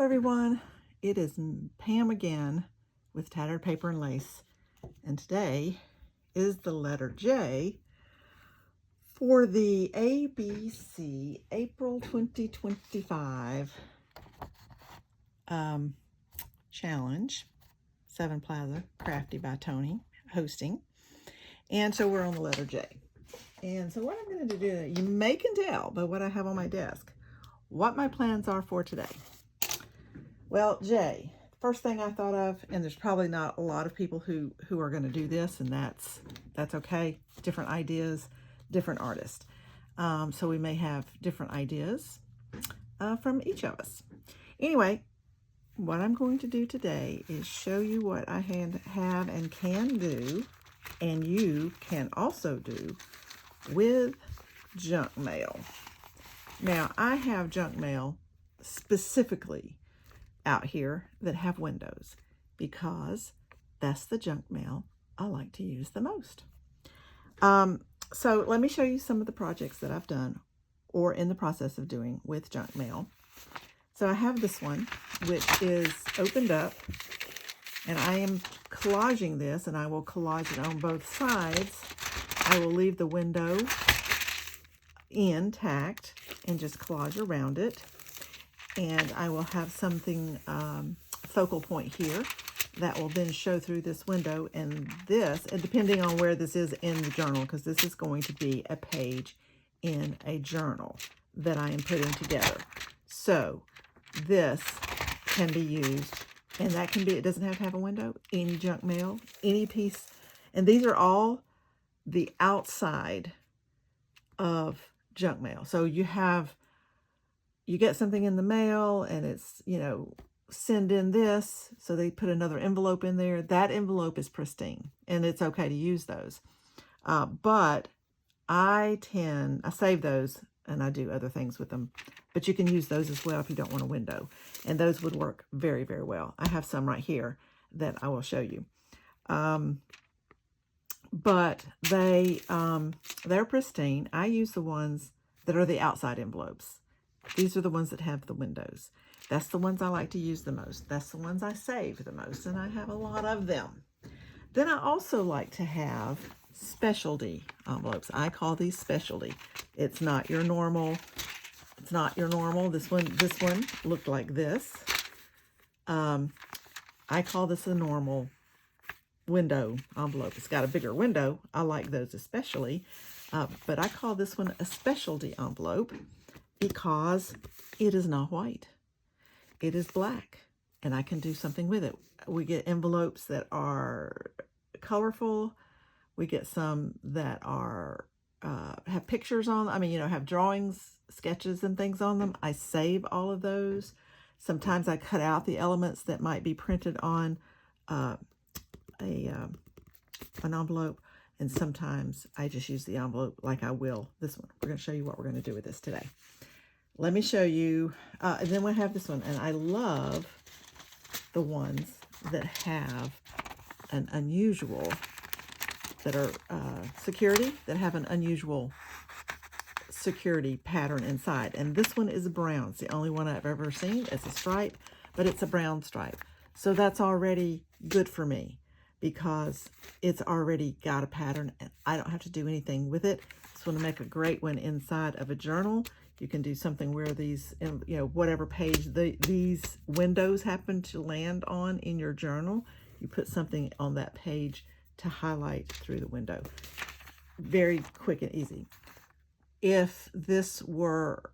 everyone, it is Pam again with Tattered Paper and Lace, and today is the letter J for the ABC April 2025 challenge, 7 Plaza Crafty by Tony hosting. And so we're on the letter J. And so what I'm going to do, you may can tell by what I have on my desk, what my plans are for today. Well, J, first thing I thought of, and there's probably not a lot of people who are going to do this, and that's okay. Different ideas, different artists. So we may have different ideas from each of us. Anyway, what I'm going to do today is show you what I have and can do, and you can also do with junk mail. Now, I have junk mail specifically out here that have windows because that's the junk mail I like to use the most. So let me show you some of the projects that I've done or in the process of doing with junk mail. So I have this one, which is opened up, and I am collaging this, and I will collage it on both sides. I will leave the window intact and just collage around it. And I will have something, focal point here that will then show through this window, and this, and depending on where this is in the journal, because this is going to be a page in a journal that I am putting together. So this can be used, and that can be, it doesn't have to have a window, any junk mail, any piece. And these are all the outside of junk mail. So you get something in the mail and it's, send in this. So they put another envelope in there. That envelope is pristine and it's okay to use those. But I save those and I do other things with them. But you can use those as well if you don't want a window. And those would work very, very well. I have some right here that I will show you. But they're pristine. I use the ones that are the outside envelopes. These are the ones that have the windows. That's the ones I like to use the most. That's the ones I save the most, and I have a lot of them. Then I also like to have specialty envelopes. I call these specialty. It's not your normal. It's not your normal. This one looked like this. I call this a normal window envelope. It's got a bigger window. I like those especially. But I call this one a specialty envelope because it is not white. It is black, and I can do something with it. We get envelopes that are colorful. We get some that are have pictures on them. Have drawings, sketches, and things on them. I save all of those. Sometimes I cut out the elements that might be printed on an envelope, and sometimes I just use the envelope like I will this one. We're going to show you what we're going to do with this today. Let me show you, and then we have this one, and I love the ones that have an unusual, that are security, that have an unusual security pattern inside. And this one is brown. It's the only one I've ever seen. It's a stripe, but it's a brown stripe. So that's already good for me because it's already got a pattern and I don't have to do anything with it. This one will make a great one inside of a journal. You can do something where these, whatever page these windows happen to land on in your journal, you put something on that page to highlight through the window. Very quick and easy. If this were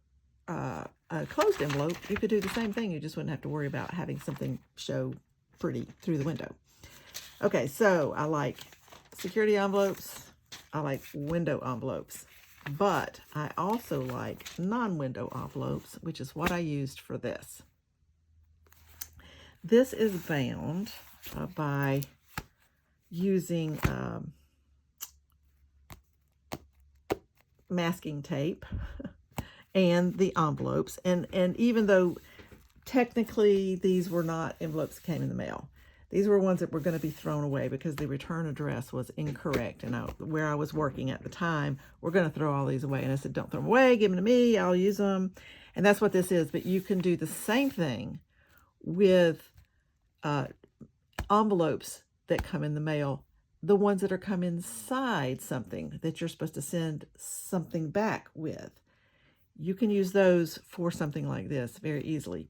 a closed envelope, you could do the same thing. You just wouldn't have to worry about having something show pretty through the window. Okay, so I like security envelopes. I like window envelopes. But I also like non-window envelopes, which is what I used for this. This is bound by using masking tape and the envelopes. And even though technically these were not envelopes that came in the mail, these were ones that were going to be thrown away because the return address was incorrect. And where I was working at the time, we're going to throw all these away. And I said, don't throw them away. Give them to me. I'll use them. And that's what this is. But you can do the same thing with envelopes that come in the mail, the ones that are come inside something that you're supposed to send something back with. You can use those for something like this very easily.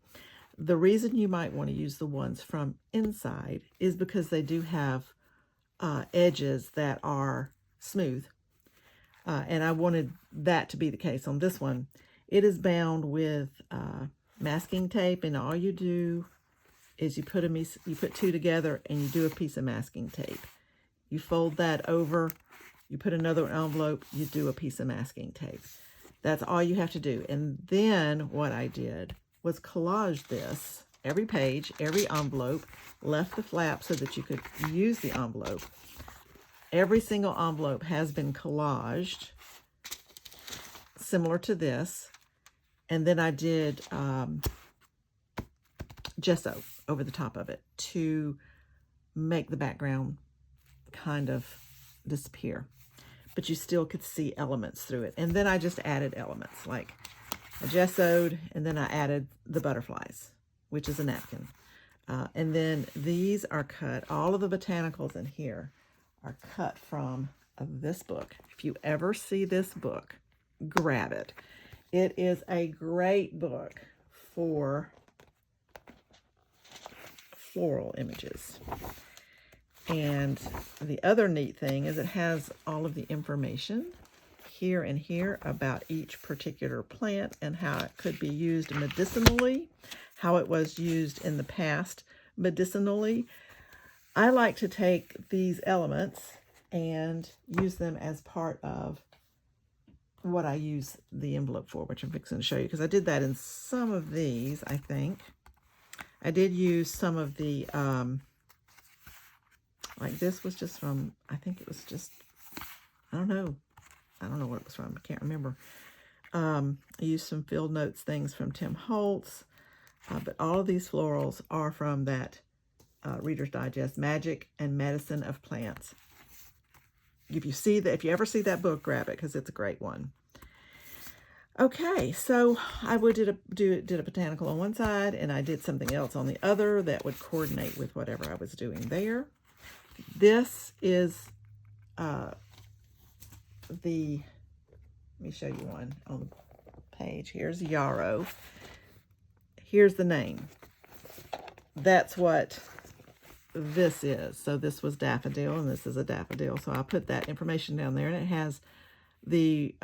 The reason you might want to use the ones from inside is because they do have edges that are smooth. And I wanted that to be the case on this one. It is bound with masking tape, and all you do is you put two together and you do a piece of masking tape. You fold that over, you put another envelope, you do a piece of masking tape. That's all you have to do. And then what I did was collage this, every page, every envelope, left the flap so that you could use the envelope. Every single envelope has been collaged, similar to this. And then I did gesso over the top of it to make the background kind of disappear. But you still could see elements through it. And then I just added elements, like I gessoed, and then I added the butterflies, which is a napkin. And then these are cut. All of the botanicals in here are cut from this book. If you ever see this book, grab it. It is a great book for floral images. And the other neat thing is it has all of the information here and here about each particular plant and how it could be used medicinally, how it was used in the past medicinally. I like to take these elements and use them as part of what I use the envelope for, which I'm fixing to show you, because I did that in some of these, I think. I did use some of the, like this was just from, I think it was just, I don't know what it was from, I can't remember. I used some field notes things from Tim Holtz, but all of these florals are from that Reader's Digest, Magic and Medicine of Plants. If you ever see that book, grab it, because it's a great one. Okay, so I did a botanical on one side, and I did something else on the other that would coordinate with whatever I was doing there. This is let me show you one on the page. Here's yarrow. Here's the name. That's what this is. So this was daffodil, and this is a daffodil. So I put that information down there, and it has the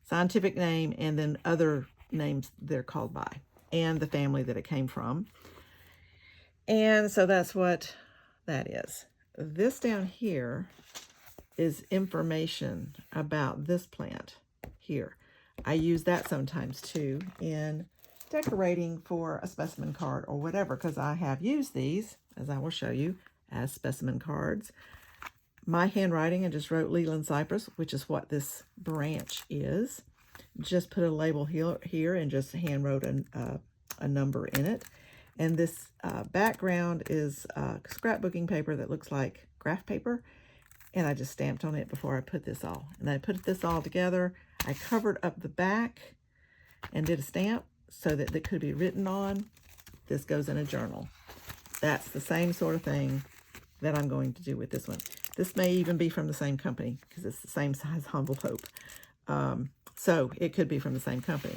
scientific name and then other names they're called by, and the family that it came from. And so that's what that is. This down here is information about this plant here. I use that sometimes too in decorating for a specimen card or whatever, because I have used these, as I will show you, as specimen cards. My handwriting, I just wrote Leland Cypress, which is what this branch is. Just put a label here and just hand wrote a number in it. And this background is scrapbooking paper that looks like graph paper. And I just stamped on it before I put this all. And I put this all together. I covered up the back and did a stamp so that it could be written on. This goes in a journal. That's the same sort of thing that I'm going to do with this one. This may even be from the same company because it's the same size envelope. So it could be from the same company.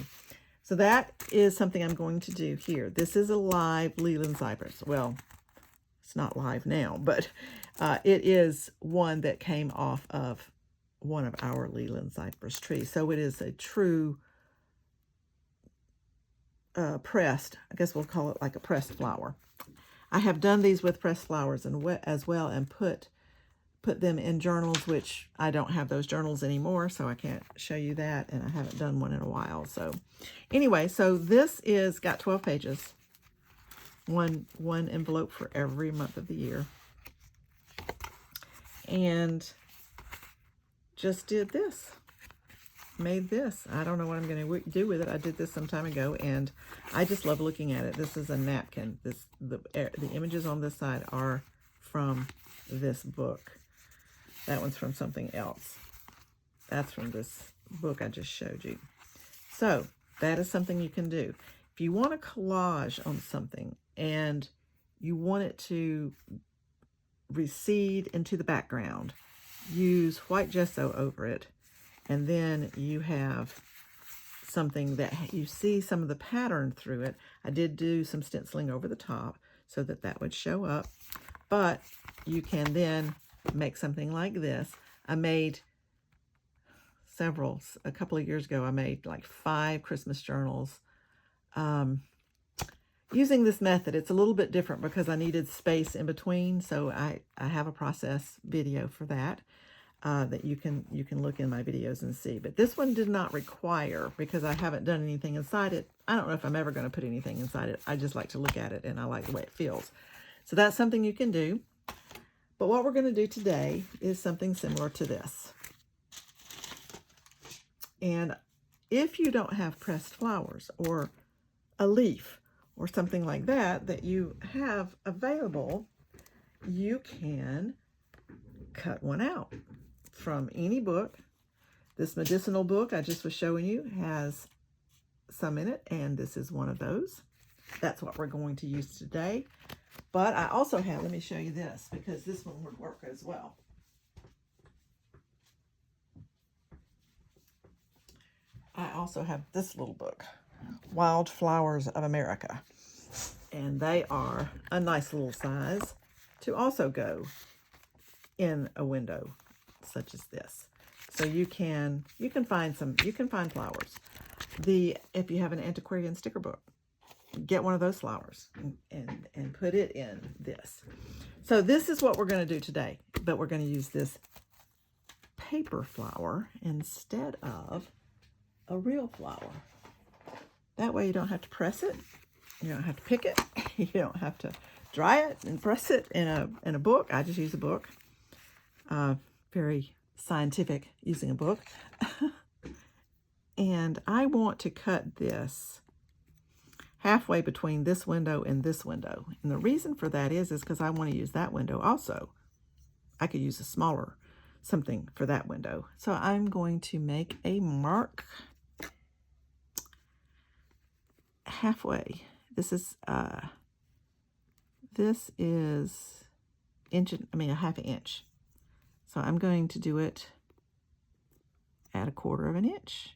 So that is something I'm going to do here. This is a live Leland Cypress. Well, it's not live now, but it is one that came off of one of our Leland Cypress trees. So it is a true pressed, I guess we'll call it like a pressed flower. I have done these with pressed flowers as well, and put them in journals, which I don't have those journals anymore, so I can't show you that, and I haven't done one in a while. So anyway, so this is got 12 pages, one envelope for every month of the year, and just did this, made this. I don't know what I'm going to do with it. I did this some time ago, and I just love looking at it. This is a napkin. The images on this side are from this book. That one's from something else. That's from this book I just showed you. So that is something you can do. if you want a collage on something and you want it to recede into the background, use white gesso over it, and then you have something that you see some of the pattern through it. I did do some stenciling over the top so that that would show up, but you can then make something like this. I made a couple of years ago, I made like 5 Christmas journals using this method. It's a little bit different because I needed space in between, so I have a process video for that that you can look in my videos and see. But this one did not require, because I haven't done anything inside it. I don't know if I'm ever going to put anything inside it. I just like to look at it, and I like the way it feels. So that's something you can do. But what we're going to do today is something similar to this. And if you don't have pressed flowers or a leaf or something like that that you have available, you can cut one out from any book. This medicinal book I just was showing you has some in it, and this is one of those. That's what we're going to use today. But I also have, let me show you this, because this one would work as well. I also have this little book, Wildflowers of America. And they are a nice little size to also go in a window such as this. So you can find flowers. If you have an antiquarian sticker book, get one of those flowers and put it in this. So this is what we're going to do today, but we're going to use this paper flower instead of a real flower. That way you don't have to press it, you don't have to pick it, you don't have to dry it and press it in a book. I just use a book. Very scientific using a book. And I want to cut this halfway between this window and this window. And the reason for that is because I want to use that window also. I could use a smaller something for that window. So I'm going to make a mark halfway. This is a half an inch. So I'm going to do it at 1/4 inch,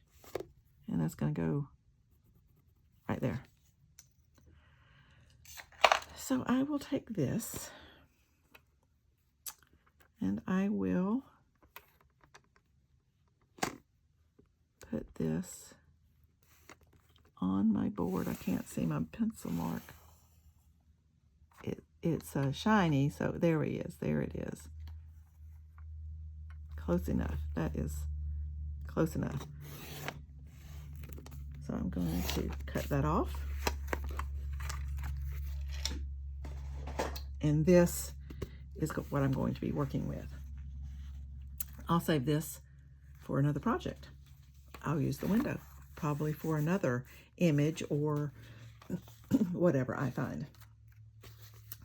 and that's going to go right there. So I will take this and I will put this on my board. I can't see my pencil mark. It's shiny, so there he is. There it is. Close enough. That is close enough. So I'm going to cut that off. And this is what I'm going to be working with. I'll save this for another project. I'll use the window, probably for another image or whatever I find.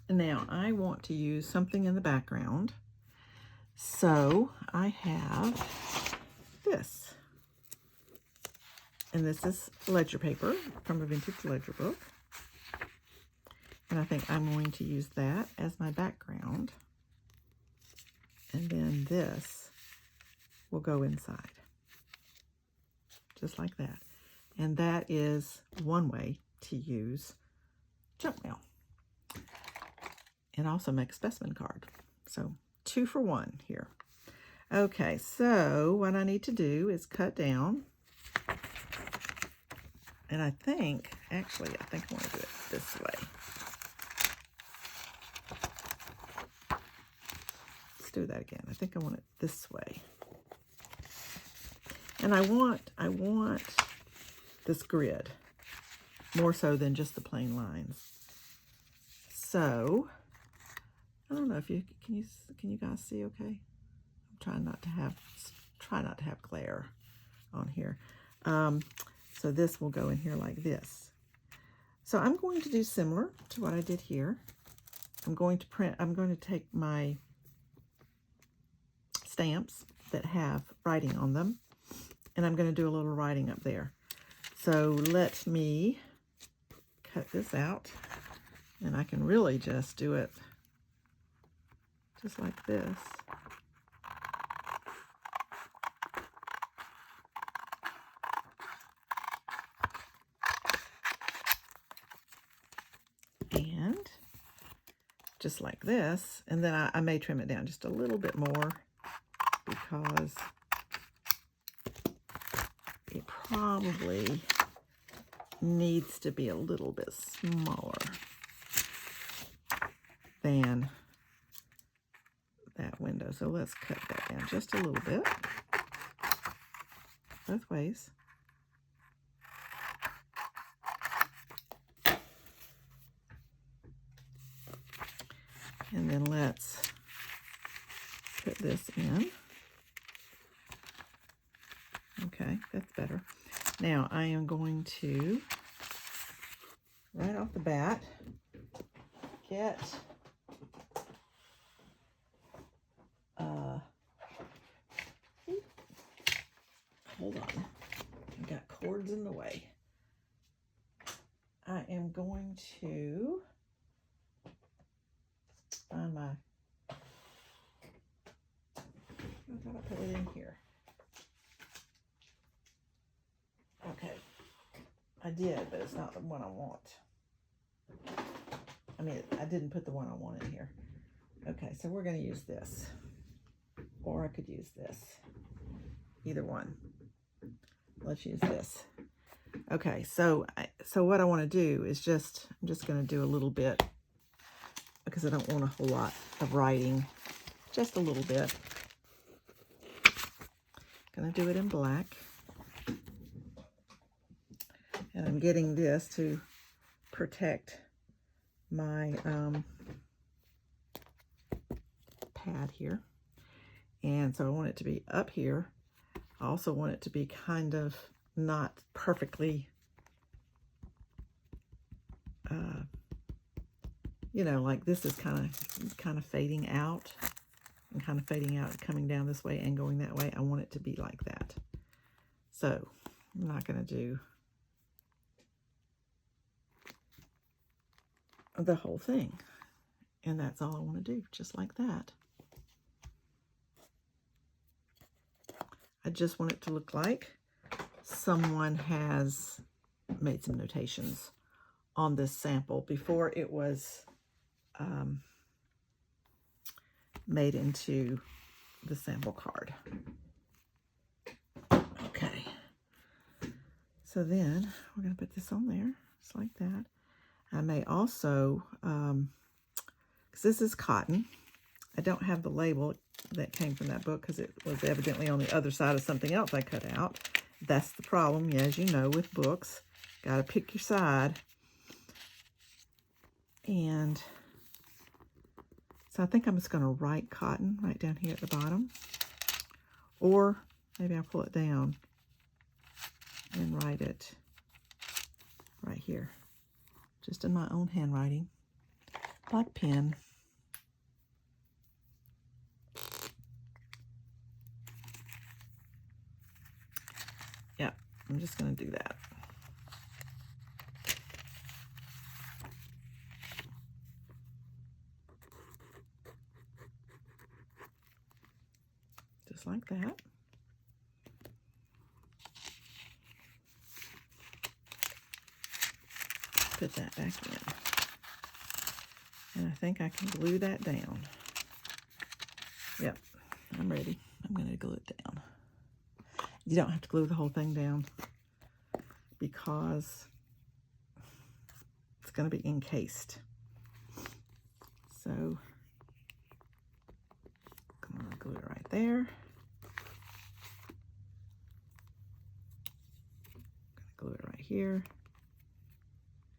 Now, I want to use something in the background. So I have this. And this is ledger paper from a vintage ledger book. And I think I'm going to use that as my background. And then this will go inside. Just like that. And that is one way to use junk mail. And also make a specimen card. So 2 for 1 here. Okay, so what I need to do is cut down. And I think I want to do it this way. Let's do that again. I think I want it this way. And I want this grid more so than just the plain lines. So I don't know if can you guys see okay? I'm trying not to have glare on here. So this will go in here like this. So I'm going to do similar to what I did here. I'm going to take my stamps that have writing on them, and I'm going to do a little writing up there. So let me cut this out, and I can really just do it just like this. And just like this, and then I may trim it down just a little bit more because it probably needs to be a little bit smaller than that window. So let's cut that down just a little bit, both ways. And then let's put this in. Okay, that's better. Now I am going to, right off the bat, get hold on, I got cords in the way. I am going to find my, I thought I put it in here. Okay, I did, but it's not the one I want. I mean, I didn't put the one I want in here. Okay, so we're going to use this, or I could use this. Either one. Let's use this. Okay, so what I want to do is I'm just going to do a little bit because I don't want a whole lot of writing. Just a little bit. Going to do it in black. And I'm getting this to protect my pad here. And so I want it to be up here. I also want it to be kind of not perfectly, you know, like this is kind of fading out and kind of fading out, coming down this way and going that way. I want it to be like that. So I'm not going to do the whole thing. And that's all I want to do, just like that. I just want it to look like someone has made some notations on this sample before it was made into the sample card. Okay. So then we're going to put this on there, just like that. I may also, because this is cotton, I don't have the label that came from that book because it was evidently on the other side of something else I cut out. That's the problem, as you know, with books. Got to pick your side. And so I think I'm just going to write cotton right down here at the bottom. Or maybe I'll pull it down and write it right here. Just in my own handwriting. Black pen. Yeah, I'm just going to do that. Just like that. Put that back in. And I think I can glue that down. Yep, I'm ready. I'm going to glue it down. You don't have to glue the whole thing down because it's going to be encased. So I'm going to glue it right there. I'm going to glue it right here.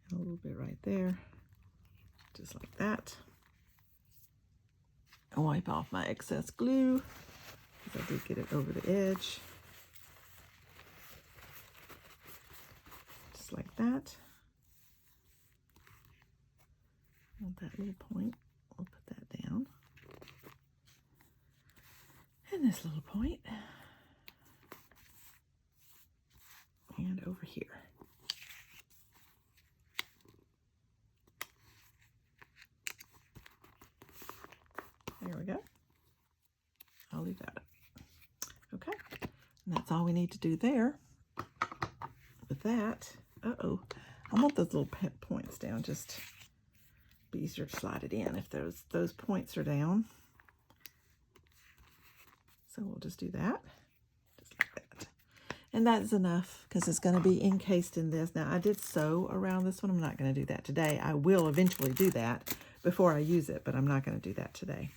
And a little bit right there. Just like that. I'll wipe off my excess glue because I did get it over the edge. Just like that. And that little point, we'll put that down. And this little point. And over here. There we go. I'll leave that up. Okay, and that's all we need to do there. With that, I want those little points down. Just be easier to slide it in if those points are down. So we'll just do that, just like that. And that's enough because it's going to be encased in this. Now I did sew around this one. I'm not going to do that today. I will eventually do that before I use it, but I'm not going to do that today.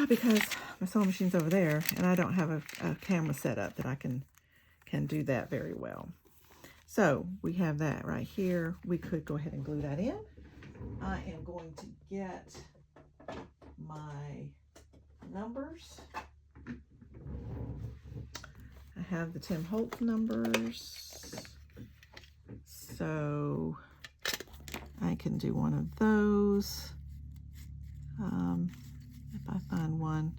Because my sewing machine's over there and I don't have a camera set up that I can do that very well. So we have that right here. We could go ahead and glue that in. I am going to get my numbers. I have the Tim Holtz numbers. So I can do one of those. If I find one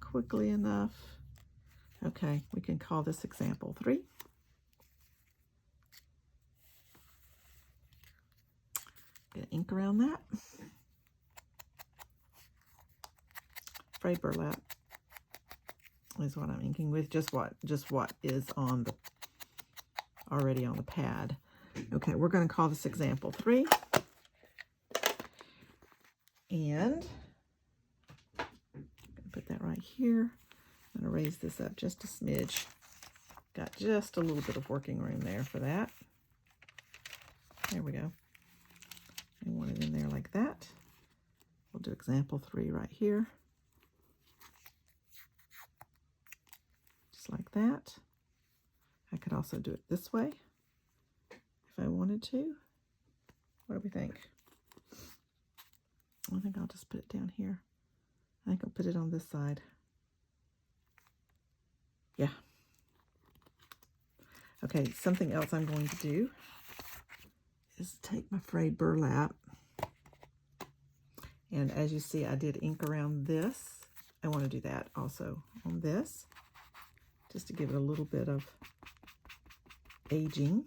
quickly enough. Okay, we can call this example 3. Get ink around that. Frayed burlap is what I'm inking with. Just what is on the already on the pad. Okay, we're going to call this example 3. And I'm going to put that right here. I'm going to raise this up just a smidge. Got just a little bit of working room there for that. There we go. I want it in there like that. We'll do example 3 right here. Just like that. I could also do it this way if I wanted to. What do we think? I think I'll just put it down here. I think I'll put it on this side. Yeah. Okay, something else I'm going to do is take my frayed burlap. And as you see, I did ink around this. I want to do that also on this, just to give it a little bit of aging.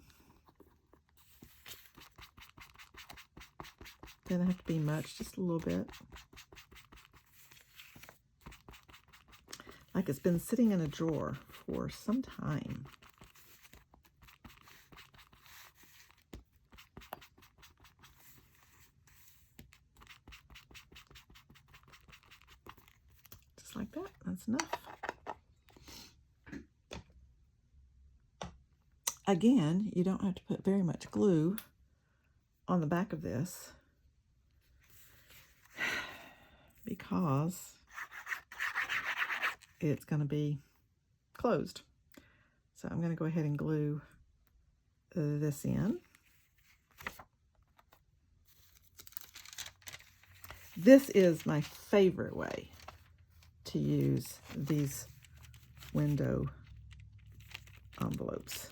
Doesn't have to be much, just a little bit. Like it's been sitting in a drawer for some time. Just like that, that's enough. Again, you don't have to put very much glue on the back of this because it's going to be closed. So I'm going to go ahead and glue this in. This is my favorite way to use these window envelopes.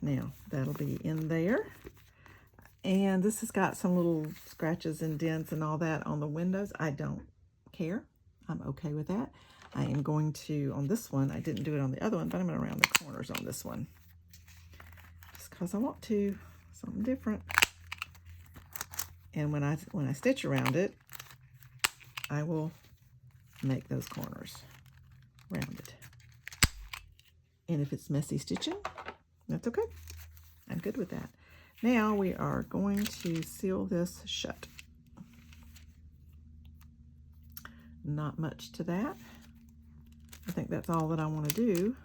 Now, that'll be in there. And this has got some little scratches and dents and all that on the windows. I don't care. I'm okay with that. I am going to, on this one, I didn't do it on the other one, but I'm going to round the corners on this one. Just because I want to, something different. And when I stitch around it, I will make those corners rounded. And if it's messy stitching, that's okay. I'm good with that. Now we are going to seal this shut. Not much to that. I think that's all that I want to do.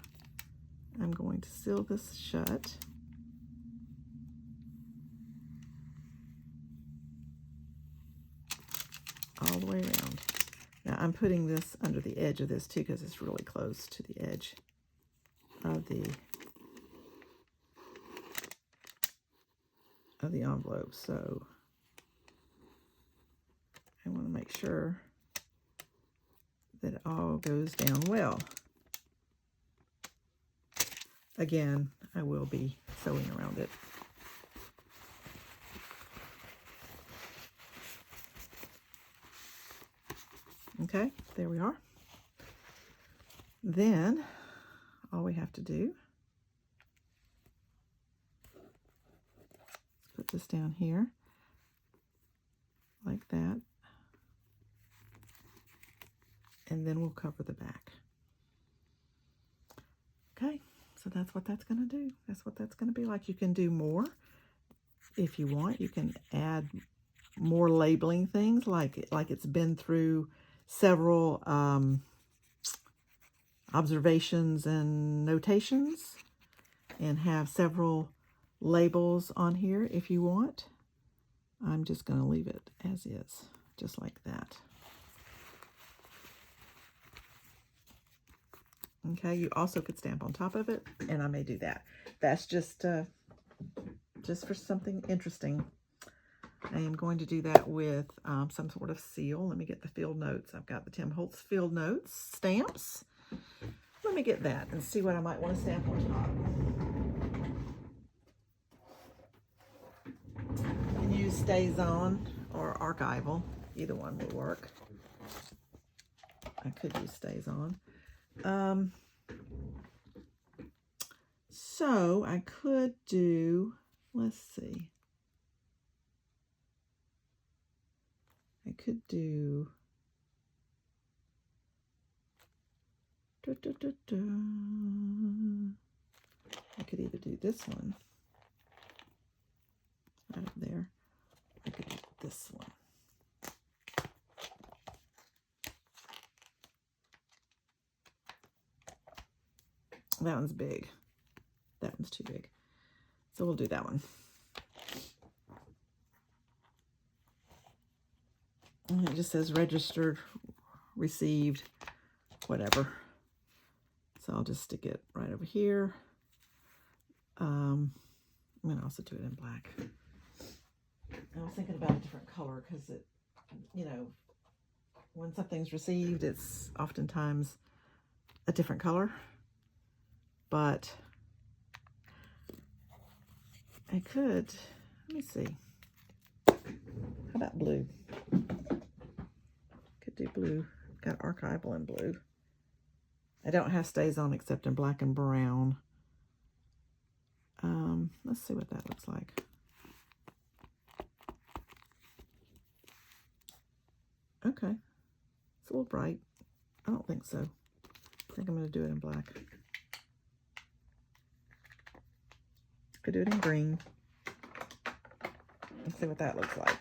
I'm going to seal this shut. All the way around. Now I'm putting this under the edge of this too because it's really close to the edge of the envelope. So I want to make sure that it all goes down well. Again, I will be sewing around it. Okay, there we are. Then all we have to do is put this down here like that. and then we'll cover the back. Okay, so that's what that's going to do. That's what that's going to be like. You can do more if you want. You can add more labeling things like it's been through several observations and notations, and have several labels on here if you want. I'm just going to leave it as is, just like that. Okay, you also could stamp on top of it, and I may do that. That's just for something interesting. I am going to do that with some sort of seal. Let me get the field notes. I've got the Tim Holtz field notes stamps. Let me get that and see what I might want to stamp on top. You can use StazOn or Archival. Either one will work. I could use StazOn. So I could do, let's see. I could do I could either do this one right up there. I could do this one. That one's big. That one's too big. So we'll do that one. And it just says registered, received, whatever. So I'll just stick it right over here. I'm going to also do it in black. I was thinking about a different color because it, you know, when something's received, it's oftentimes a different color. But I could, let me see. How about blue? Could do blue. Got Archival in blue. I don't have StazOn except in black and brown. Let's see what that looks like. Okay. It's a little bright. I don't think so. I think I'm going to do it in black. Could do it in green. Let's see what that looks like.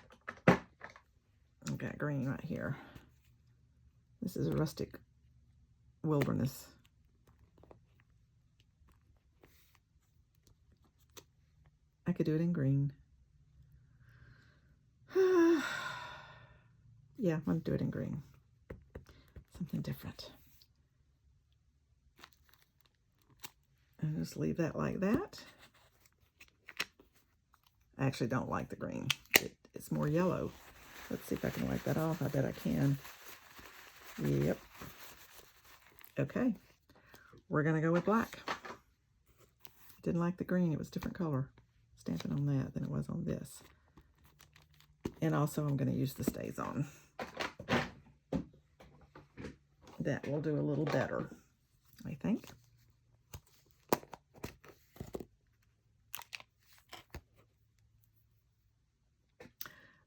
I've got green right here. This is a rustic wilderness. I could do it in green. Yeah, I'm going to do it in green. Something different. And just leave that like that. I actually don't like the green. It's more yellow. Let's see if I can wipe that off. I bet I can. Yep. Okay. We're going to go with black. Didn't like the green. It was a different color. Stamping on that than it was on this. And also I'm going to use the StazOn. That will do a little better, I think.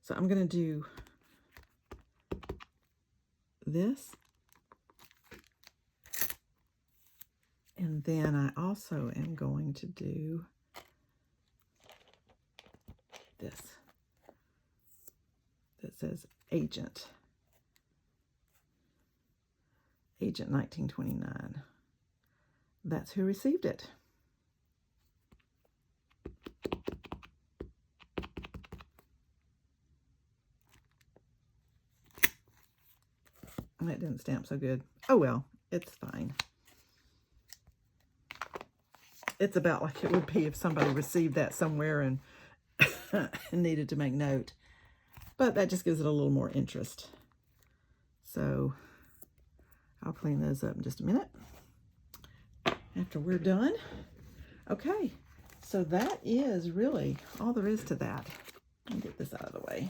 So I'm going to do this. And then I also am going to do this. That says Agent. Agent 1929. That's who received it. That didn't stamp so good. Oh well, it's fine. It's about like it would be if somebody received that somewhere and needed to make note. But that just gives it a little more interest. So I'll clean those up in just a minute after we're done. Okay, so that is really all there is to that. Let me get this out of the way.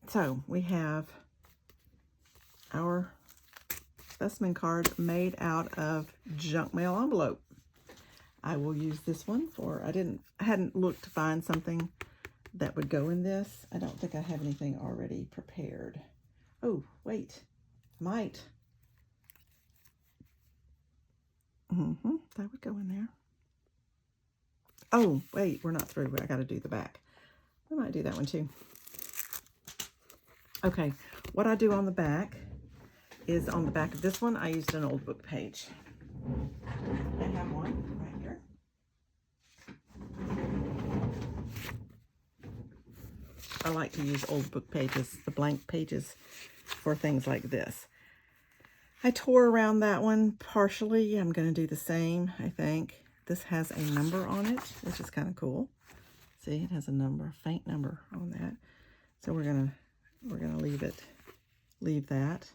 So we have our specimen card made out of junk mail envelope. I will use this one for, I hadn't looked to find something that would go in this. I don't think I have anything already prepared. Oh, wait, might. That would go in there. Oh, wait, we're not through. I got to do the back. We might do that one too. Okay, what I do on the back is on the back of this one, I used an old book page. I have one right here. I like to use old book pages, the blank pages, for things like this. I tore around that one partially. I'm going to do the same, I think. This has a number on it, which is kind of cool. See, it has a number, a faint number on that. So we're gonna leave that.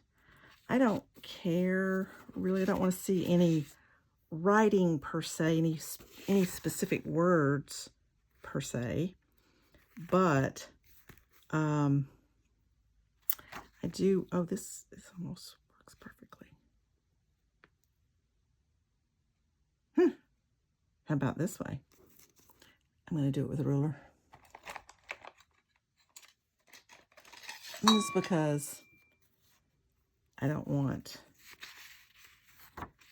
I don't care, really. I don't want to see any writing per se, any specific words per se, but I do. Oh, this almost works perfectly. How about this way? I'm going to do it with a ruler. And this is because I don't want,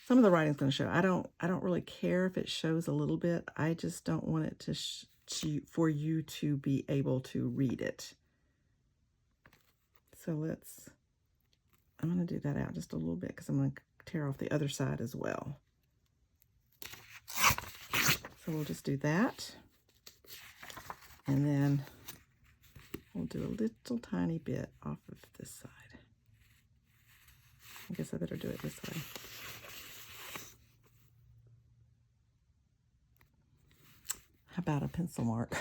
some of the writing's going to show. I don't really care if it shows a little bit. I just don't want it to for you to be able to read it. So I'm going to do that out just a little bit because I'm going to tear off the other side as well. So we'll just do that. And then we'll do a little tiny bit off of this side. I guess I better do it this way. How about a pencil mark?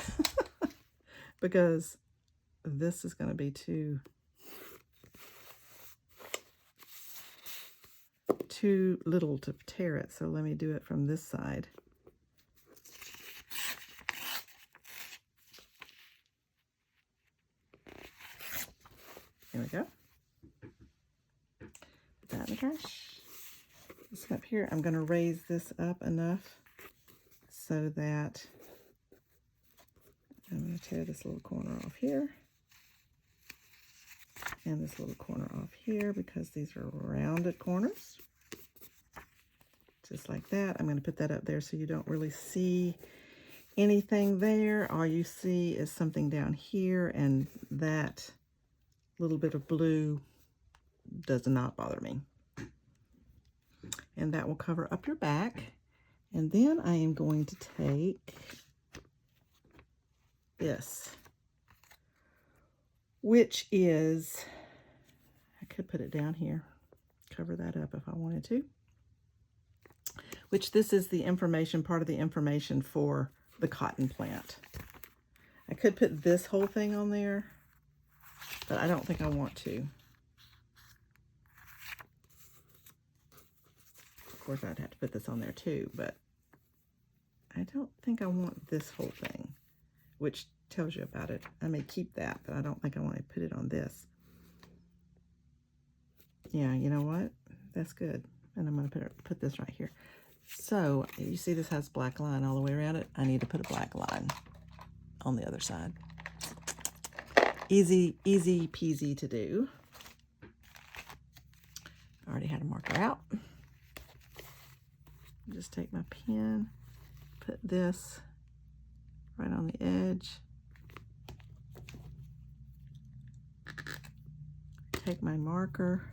Because this is going to be too little to tear it. So let me do it from this side. There we go. Put that in the trash. This up here, I'm going to raise this up enough so that I'm going to tear this little corner off here and this little corner off here because these are rounded corners. Just like that. I'm going to put that up there so you don't really see anything there. All you see is something down here, and that little bit of blue does not bother me. And that will cover up your back. And then I am going to take this, which is, I could put it down here, cover that up if I wanted to, which this is the information, part of the information for the cotton plant. I could put this whole thing on there, but I don't think I want to. Of course, I'd have to put this on there too, but I don't think I want this whole thing, which tells you about it. I may keep that, but I don't think I want to put it on this. Yeah, you know what? That's good. And I'm going to put this right here. So, you see this has black line all the way around it. I need to put a black line on the other side. Easy peasy to do. I already had a marker out. Just take my pen, put this right on the edge. Take my marker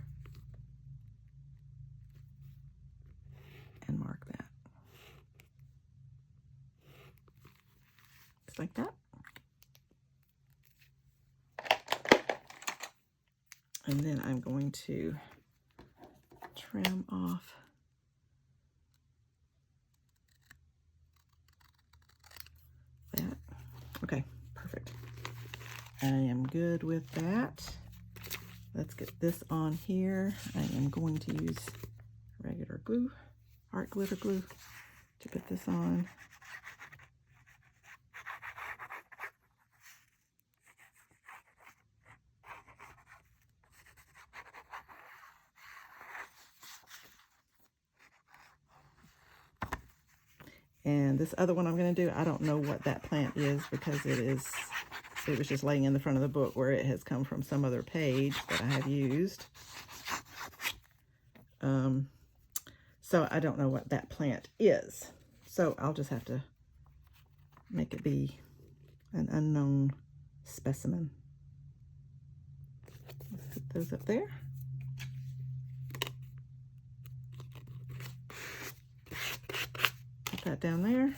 and mark that. Just like that. And then I'm going to trim off that. Okay, perfect. I am good with that. Let's get this on here. I am going to use regular glue, art glitter glue, to put this on. And this other one I'm going to do, I don't know what that plant is because it was just laying in the front of the book where it has come from some other page that I have used. So I don't know what that plant is. So I'll just have to make it be an unknown specimen. Let's put those up there. Put that down there.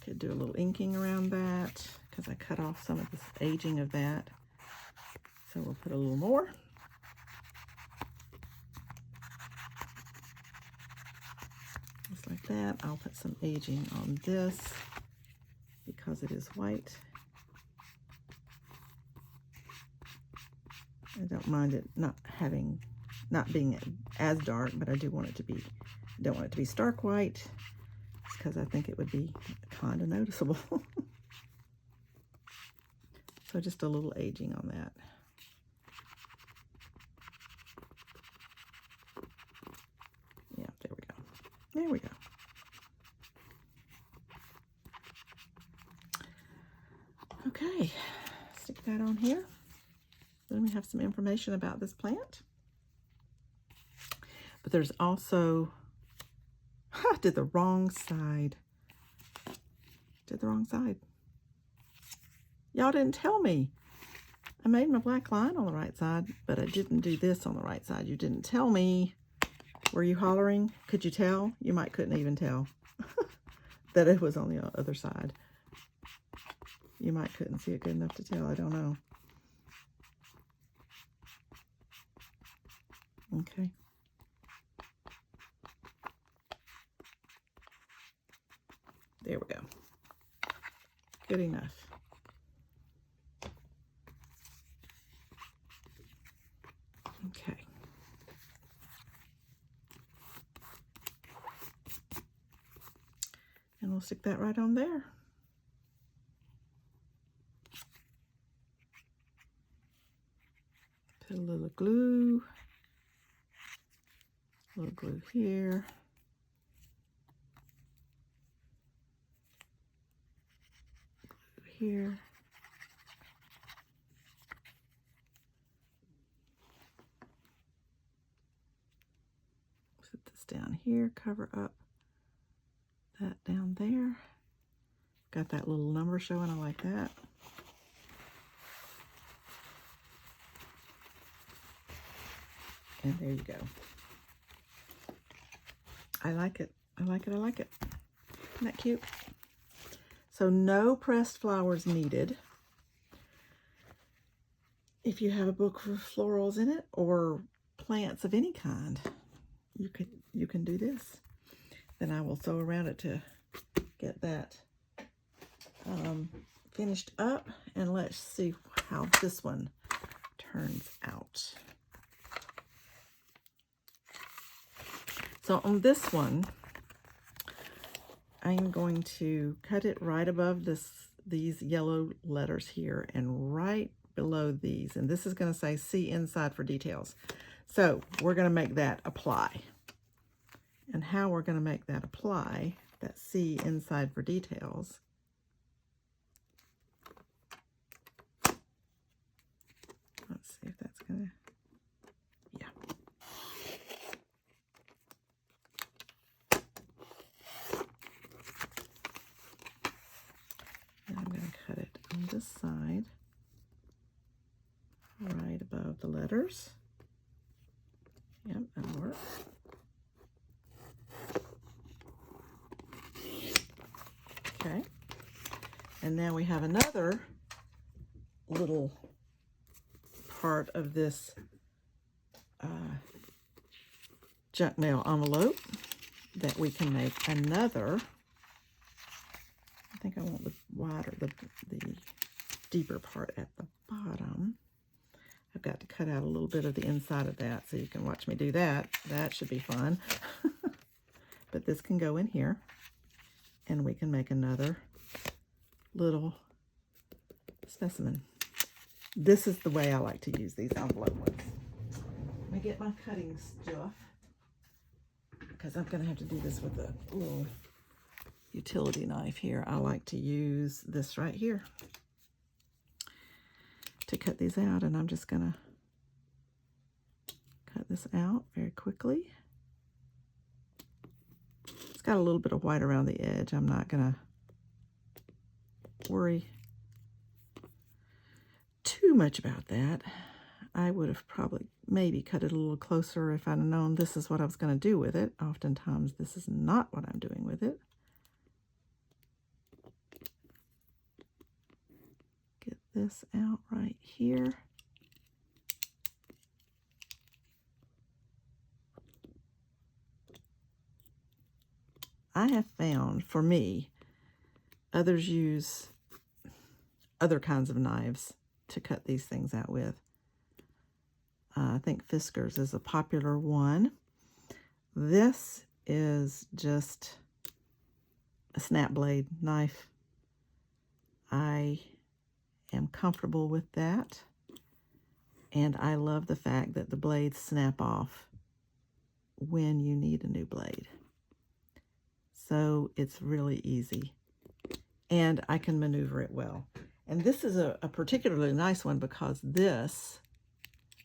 Could do a little inking around that because I cut off some of the aging of that. So we'll put a little more. Just like that. I'll put some aging on this because it is white. I don't mind it not being as dark, but I do want it to be, don't want it to be stark white because I think it would be kind of noticeable. So just a little aging on that. Yeah, there we go. There we go. Okay, stick that on here. Then we have some information about this plant. But there's also, did the wrong side. Did the wrong side. Y'all didn't tell me. I made my black line on the right side, but I didn't do this on the right side. You didn't tell me. Were you hollering? Could you tell? You might couldn't even tell that it was on the other side. You might couldn't see it good enough to tell. I don't know. Okay. There we go. Good enough. Okay. And we'll stick that right on there. Put a little glue. A little glue here. Glue here. Put this down here, cover up that down there. Got that little number showing, I like that. And there you go. I like it. I like it. I like it. Isn't that cute? So no pressed flowers needed. If you have a book with florals in it or plants of any kind, you can do this. Then I will sew around it to get that finished up, and let's see how this one turns out. So on this one, I'm going to cut it right above these yellow letters here and right below these. And this is going to say see inside for details. So we're going to make that apply. And how we're going to make that apply, that see inside for details, let's see if that's going to, yeah. And I'm going to cut it on this side, right above the letters. Yep, that'll work. Okay, and now we have another little part of this junk mail envelope that we can make another. I think I want the wider, the deeper part at the bottom. I've got to cut out a little bit of the inside of that so you can watch me do that. That should be fun. But this can go in here, and we can make another little specimen. This is the way I like to use these envelope ones. Let me get my cutting stuff, because I'm going to have to do this with a little utility knife here. I like to use this right here to cut these out, and I'm just gonna cut this out very quickly. It's got a little bit of white around the edge. I'm not gonna worry too much about that. I would have probably maybe cut it a little closer if I'd known this is what I was going to do with it. Oftentimes this is not what I'm doing with it. Get this out right here. I have found, for me, others use other kinds of knives to cut these things out with. I think Fiskars is a popular one. This is just a snap blade knife. I am comfortable with that. And I love the fact that the blades snap off when you need a new blade. So it's really easy. And I can maneuver it well. And this is a particularly nice one because this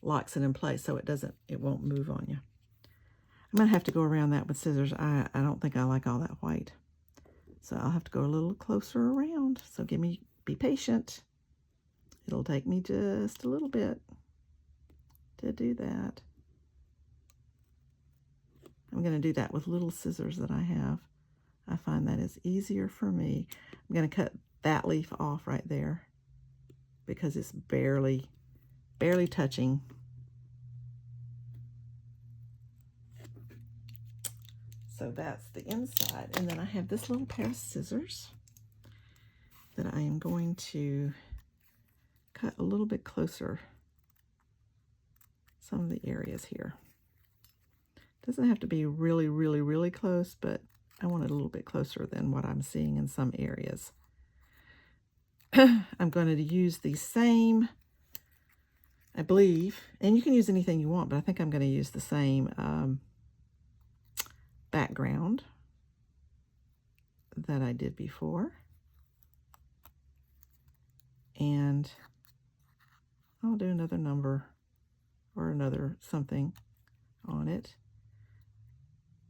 locks it in place so it won't move on you. I'm going to have to go around that with scissors. I don't think I like all that white. So I'll have to go a little closer around. So be patient. It'll take me just a little bit to do that. I'm going to do that with little scissors that I have. I find that is easier for me. I'm going to cut that leaf off right there because it's barely touching. So that's the inside. And then I have this little pair of scissors that I am going to cut a little bit closer some of the areas here. Doesn't have to be really, really, really close, but I want it a little bit closer than what I'm seeing in some areas. I'm going to use the same, I believe, and you can use anything you want, but I think I'm going to use the same background that I did before. And I'll do another number or another something on it.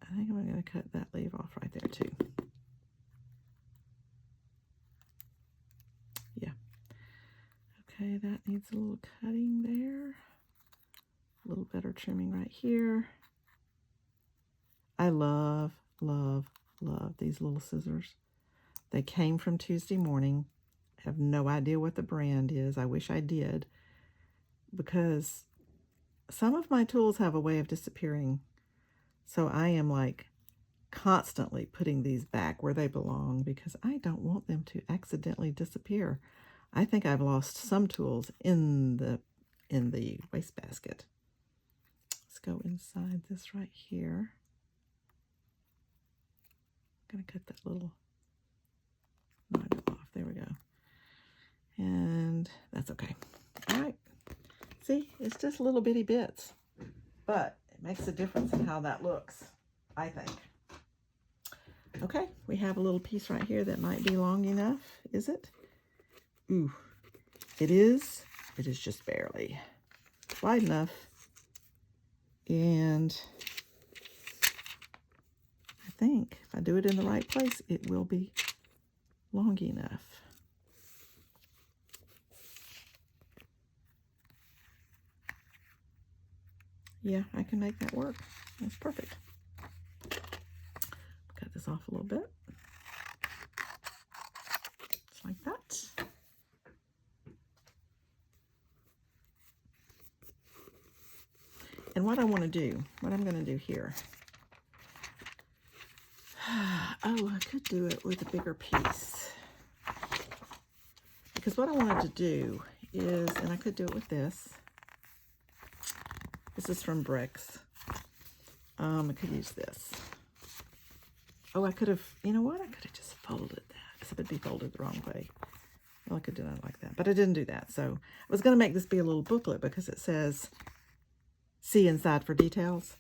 I think I'm going to cut that leaf off right there too. Yeah. Okay, that needs a little cutting there. A little better trimming right here. I love, love, love these little scissors. They came from Tuesday Morning. I have no idea what the brand is. I wish I did, because some of my tools have a way of disappearing. So I am like constantly putting these back where they belong because I don't want them to accidentally disappear. I think I've lost some tools in the wastebasket. Let's go inside this right here. I'm going to cut that little nugget off. There we go. And that's okay. All right. See, it's just little bitty bits, but it makes a difference in how that looks, I think. Okay, we have a little piece right here that might be long enough. Is it? Ooh, it is. It is just barely wide enough. And I think if I do it in the right place, it will be long enough. Yeah, I can make that work. That's perfect. Cut this off a little bit. Just like that. And what I want to do, what I'm going to do here. Oh, I could do it with a bigger piece. Because what I wanted to do is, and I could do it with this. This is from Bricks. I could use this. Oh, I could have, you know what? I could have just folded that, except it'd be folded the wrong way. Well, I could do it like that, but I didn't do that. So I was going to make this be a little booklet because it says, see inside for details.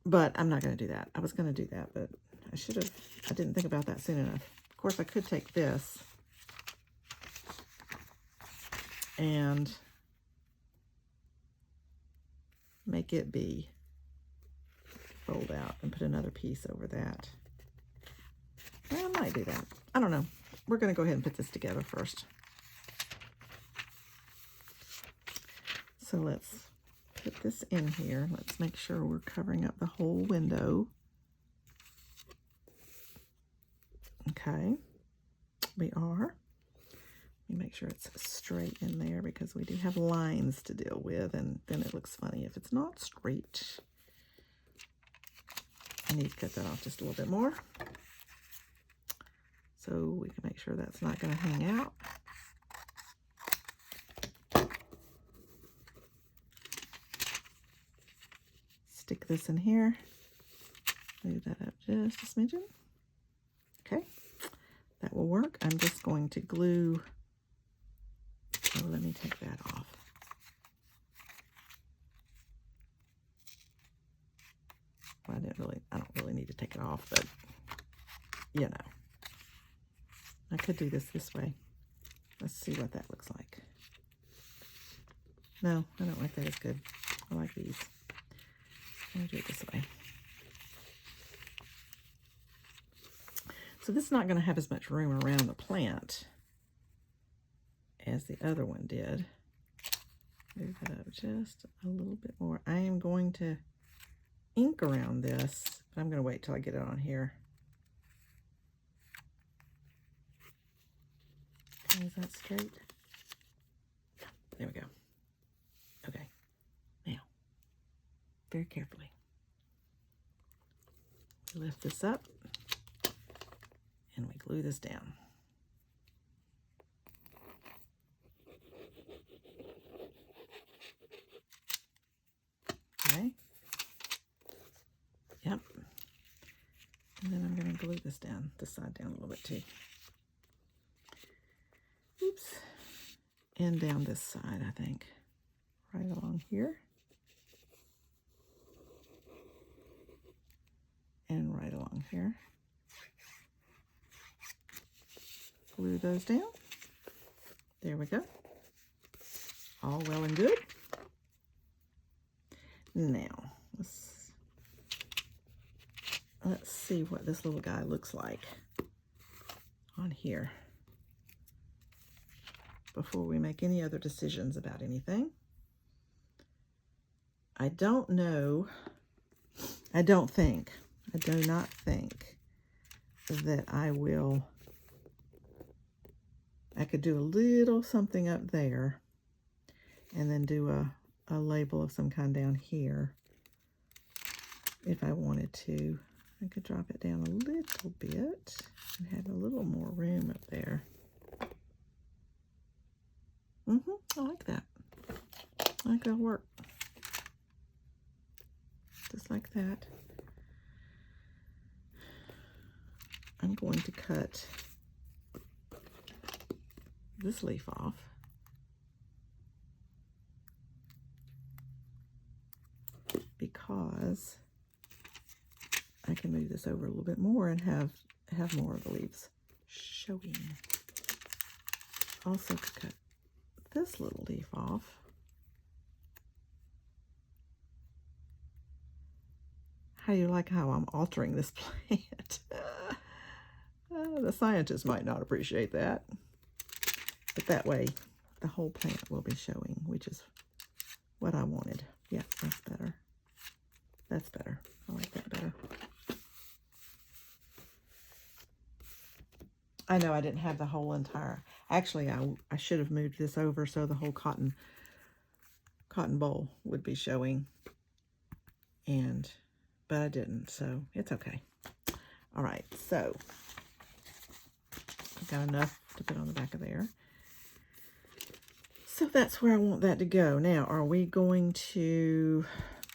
But I'm not going to do that. I was going to do that, but I didn't think about that soon enough. Of course, I could take this and make it be fold out and put another piece over that. Well, I might do that. I don't know. We're going to go ahead and put this together first. So let's put this in here. Let's make sure we're covering up the whole window. Okay, we are. Let me make sure it's straight in there because we do have lines to deal with, and then it looks funny if it's not straight. I need to cut that off just a little bit more so we can make sure that's not going to hang out. Stick this in here. Move that up just a smidgen. Okay, that will work. I'm just going to glue. Oh, let me take that off. Well, I don't really need to take it off, but you know. I could do this way. Let's see what that looks like. No, I don't like that as good. I like these. I'm gonna do it this way. So this is not going to have as much room around the plant as the other one did. Move that up just a little bit more. I am going to ink around this, but I'm going to wait till I get it on here. Okay, is that straight? There we go. Okay. Now, very carefully, lift this up. And we glue this down. Okay. Yep. And then I'm going to glue this down, this side down a little bit too. Oops. And down this side, I think. Right along here. And right along here. Glue those down. There we go. All well and good. Now, let's see what this little guy looks like on here before we make any other decisions about anything. I don't know. I do not think that I could do a little something up there and then do a label of some kind down here if I wanted to. I could drop it down a little bit and have a little more room up there. I like that. I think that'll work. Just like that. I'm going to cut this leaf off. Because I can move this over a little bit more and have more of the leaves showing. Also cut this little leaf off. How do you like how I'm altering this plant? The scientists might not appreciate that. But that way, the whole plant will be showing, which is what I wanted. Yeah, that's better. That's better. I like that better. I know I didn't have the whole entire... Actually, I should have moved this over so the whole cotton bowl would be showing. But I didn't, so it's okay. All right, so I've got enough to put on the back of there. So that's where I want that to go. Now, are we going to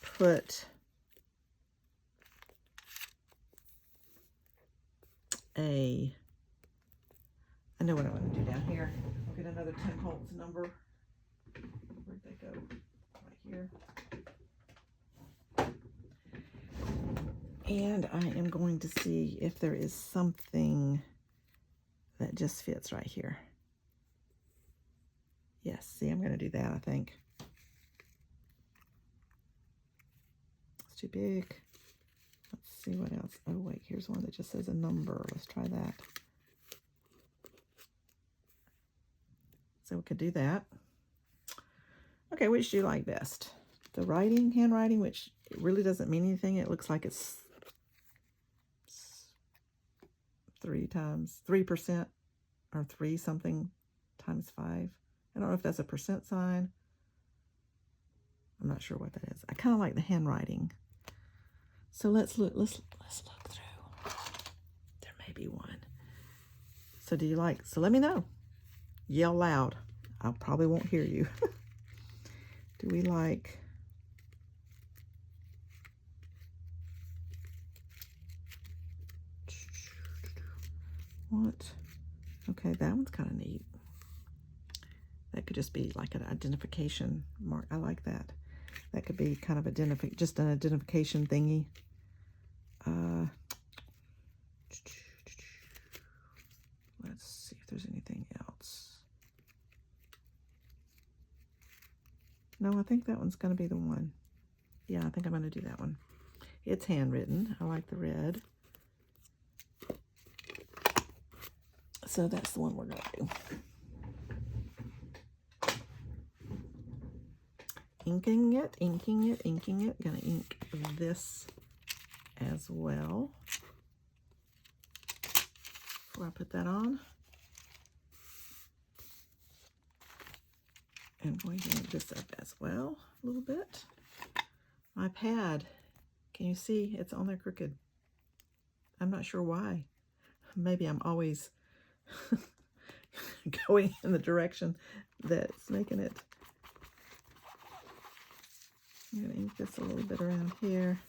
put I know what I want to do down here. I'll get another Tim Holtz number. Where'd they go? Right here. And I am going to see if there is something that just fits right here. Yes, see, I'm going to do that, I think. It's too big. Let's see what else. Oh, wait, here's one that just says a number. Let's try that. So we could do that. Okay, which do you like best? The writing, handwriting, which really doesn't mean anything. It looks like it's 3% or 3 something times 5. I don't know if that's a percent sign. I'm not sure what that is. I kind of like the handwriting. So let's look through. There may be one. So do you like, so let me know. Yell loud. I probably won't hear you. Do we like what? Okay, that one's kind of neat. That could just be like an identification mark. I like that. That could be kind of just an identification thingy. Let's see if there's anything else. No, I think that one's going to be the one. Yeah, I think I'm going to do that one. It's handwritten. I like the red. So that's the one we're going to do. Inking it. Gonna ink this as well. Before I put that on. I'm going to ink this up as well a little bit. My pad, can you see it's on there crooked? I'm not sure why. Maybe I'm always going in the direction that's making it. I'm going to ink this a little bit around here.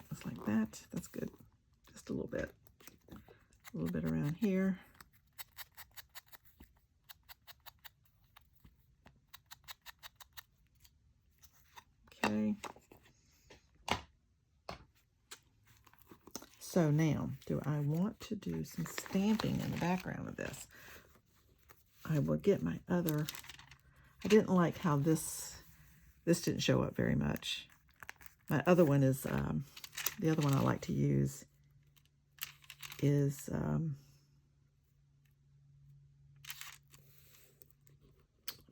Just like that. That's good. Just a little bit. A little bit around here. Okay. So now, do I want to do some stamping in the background of this? I will get my other, I didn't like how this didn't show up very much. My other one is, the other one I like to use is, I'm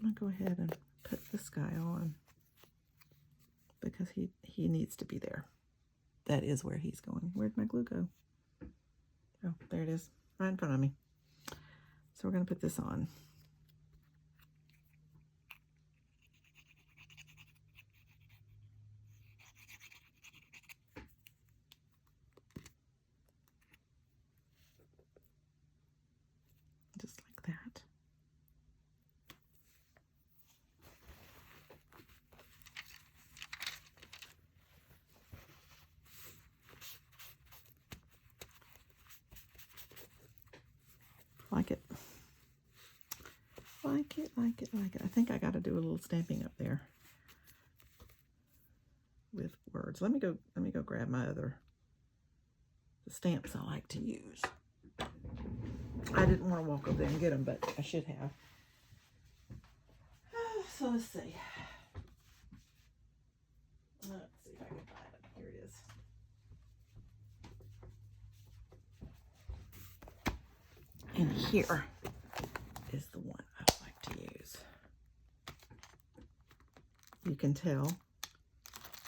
going to go ahead and put this guy on because he needs to be there. That is where he's going. Where'd my glue go? Oh, there it is, right in front of me. So we're going to put this on. Just like that. Like it. Like it, like it, like it. I think I got to do a little stamping up there with words. Let me go grab my the stamps I like to use. I didn't want to walk over there and get them, but I should have. So let's see. Let's see if I can find it. Here it is. And here is the one I like to use. You can tell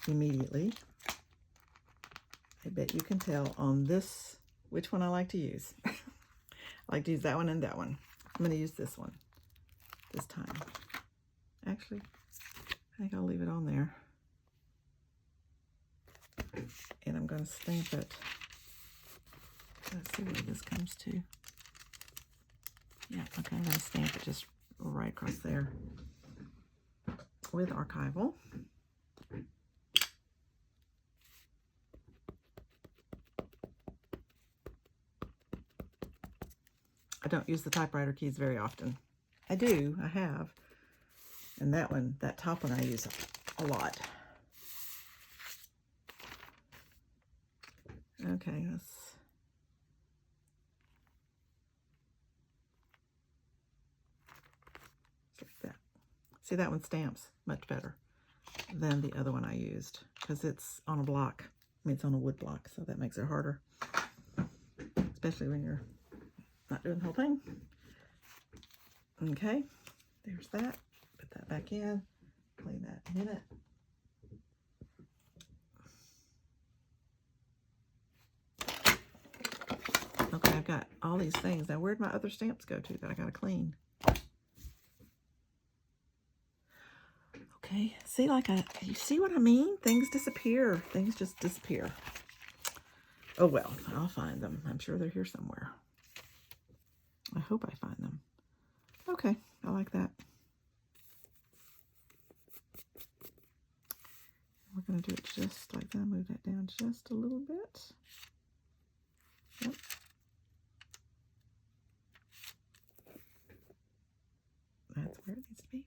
immediately. I bet you can tell on this which one I like to use. I like to use that one and that one. I'm going to use this one this time. Actually, I think I'll leave it on there. And I'm going to stamp it. Let's see where this comes to. Yeah, okay, I'm going to stamp it just right across there with Archival. I don't use the typewriter keys very often. I do, I have, And that one, that top one I use a lot. Okay, let's... like that. See, that one stamps much better than the other one I used because it's on a block. I mean, it's on a wood block, so that makes it harder, especially when you're not doing the whole thing. Okay, there's that. Put that back in. Clean that in a minute. Okay, I've got all these things. Now, where'd my other stamps go to that I gotta clean? Okay, see, like you see what I mean? Things disappear. Things just disappear. Oh well, I'll find them. I'm sure they're here somewhere. I hope I find them. Okay, I like that. We're gonna do it just like that. Move that down just a little bit. Yep. That's where it needs to be.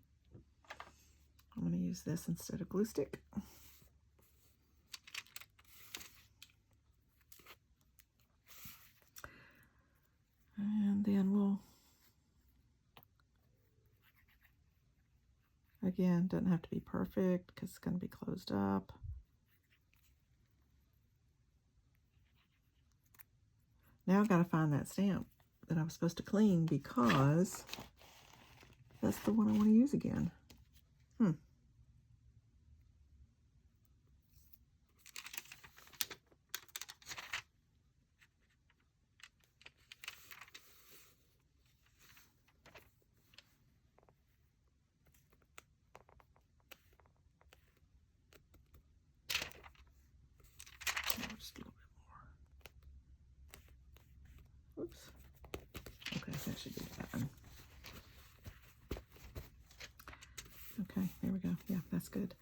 I'm going to use this instead of glue stick. And then we'll, again, doesn't have to be perfect because it's going to be closed up. Now I've got to find that stamp that I was supposed to clean because that's the one I want to use again. Just a little bit more. Oops. Okay, that should be fine. Okay, there we go. Yeah, that's good.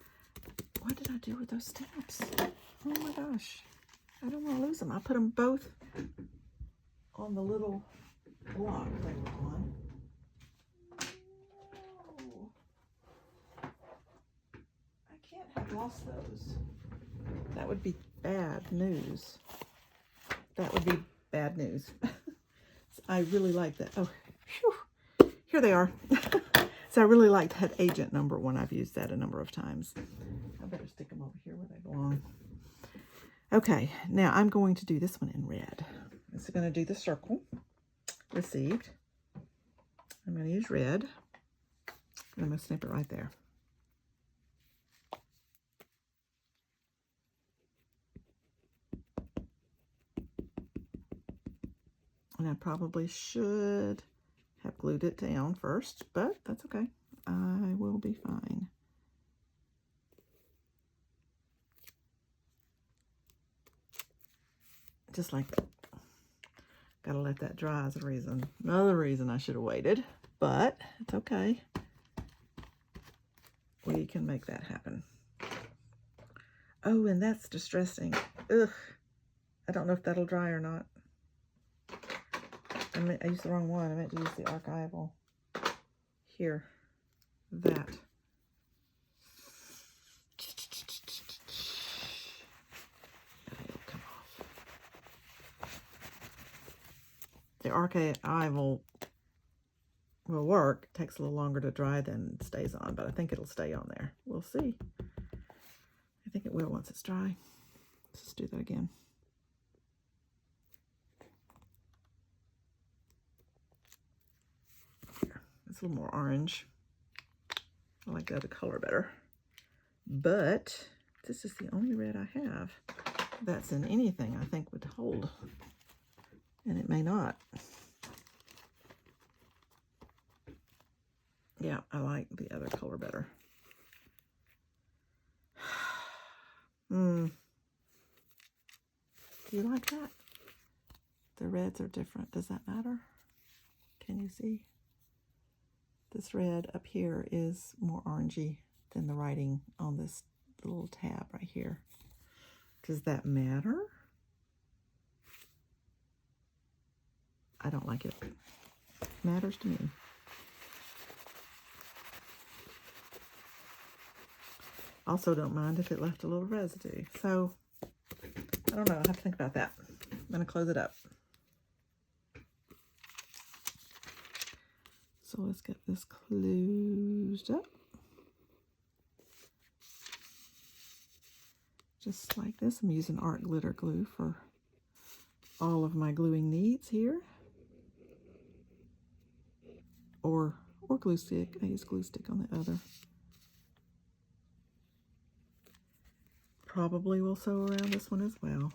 What did I do with those stamps? Oh my gosh. I don't want to lose them. I put them both on the little block they were on. Oh. I can't have lost those. That would be bad news. That would be bad news. I really like that. Oh, whew. Here they are. So I really like that agent number one. I've used that a number of times. I better stick them over here where they belong. Okay, now I'm going to do this one in red. This is going to do the circle received. I'm going to use red. And I'm going to snip it right there. And I probably should have glued it down first, but that's okay. I will be fine. Just like that. Gotta let that dry is a reason. Another reason I should have waited, but it's okay. We can make that happen. Oh, and that's distressing. Ugh. I don't know if that'll dry or not. I used the wrong one. I meant to use the archival. Here. That. It'll come off. The archival will work. It takes a little longer to dry than it stays on, but I think it'll stay on there. We'll see. I think it will once it's dry. Let's just do that again. Here. It's a little more orange. I like the other color better. But this is the only red I have that's in anything I think would hold. And it may not. Yeah, I like the other color better. Do you like that? The reds are different. Does that matter? Can you see? This red up here is more orangey than the writing on this little tab right here. Does that matter? I don't like it. It matters to me. Also don't mind if it left a little residue. So, I don't know. I'll have to think about that. I'm going to close it up. So let's get this closed up. Just like this. I'm using art glitter glue for all of my gluing needs here. Or glue stick. I use glue stick on the other. Probably will sew around this one as well.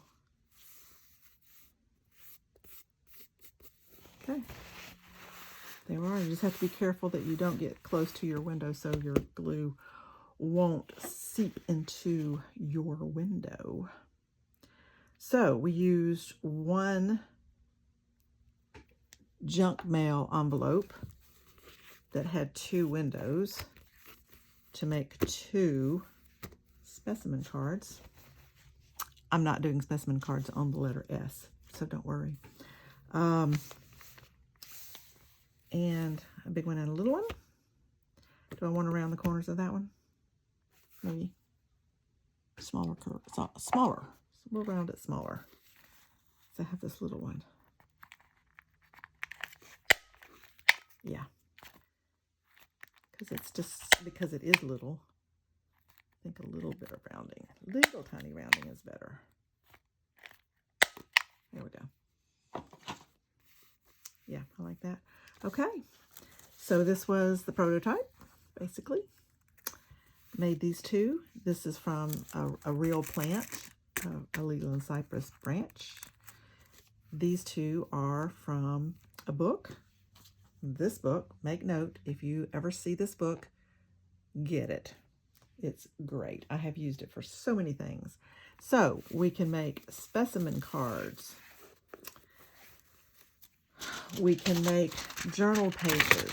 Okay. There we are. You just have to be careful that you don't get close to your window so your glue won't seep into your window. So we used one junk mail envelope that had 2 windows to make 2 specimen cards. I'm not doing specimen cards on the letter S, so don't worry. And a big one and a little one. Do I want around the corners of that one? Maybe smaller curve. It's not smaller. So we'll round it smaller. So I have this little one. Yeah. Because it is little. I think a little bit of rounding. Little tiny rounding is better. There we go. Yeah, I like that. Okay, so this was the prototype, basically. Made these 2. This is from a real plant, a Leland Cypress branch. These 2 are from a book. This book, make note, if you ever see this book, get it. It's great. I have used it for so many things. So we can make specimen cards. We can make journal pages,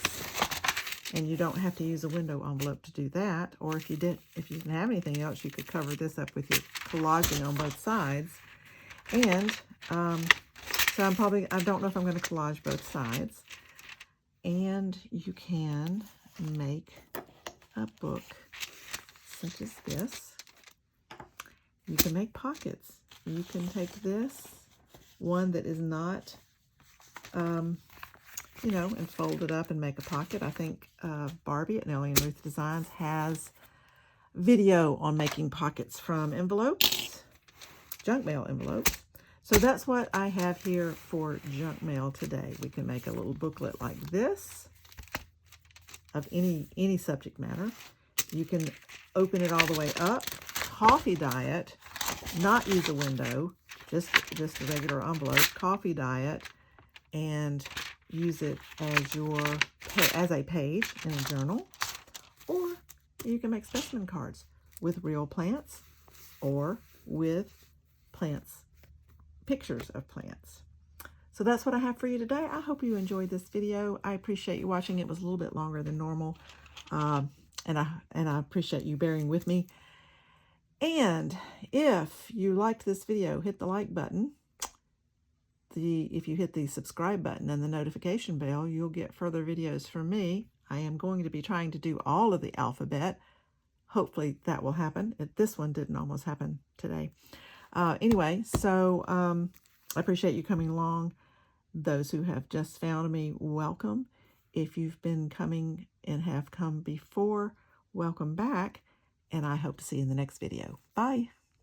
and you don't have to use a window envelope to do that. Or if you didn't have anything else, you could cover this up with your collaging on both sides. And so I don't know if I'm going to collage both sides. And you can make a book such as this. You can make pockets. You can take this one that is not and fold it up and make a pocket. I think Barbie at Nellie and Ruth Designs has video on making pockets from envelopes, junk mail envelopes. So that's what I have here for junk mail today. We can make a little booklet like this of any subject matter. You can open it all the way up, coffee dye it, not use a window, just a regular envelope, coffee dye it, and use it as a page in a journal. Or you can make specimen cards with real plants or with plants, pictures of plants. So that's what I have for you today. I hope you enjoyed this video. I appreciate you watching. It was a little bit longer than normal, and I appreciate you bearing with me. And if you liked this video, hit the like button. If you hit the subscribe button and the notification bell, you'll get further videos from me. I am going to be trying to do all of the alphabet. Hopefully that will happen. This one didn't almost happen today. Anyway, so I appreciate you coming along. Those who have just found me, welcome. If you've been coming and have come before, welcome back. And I hope to see you in the next video. Bye.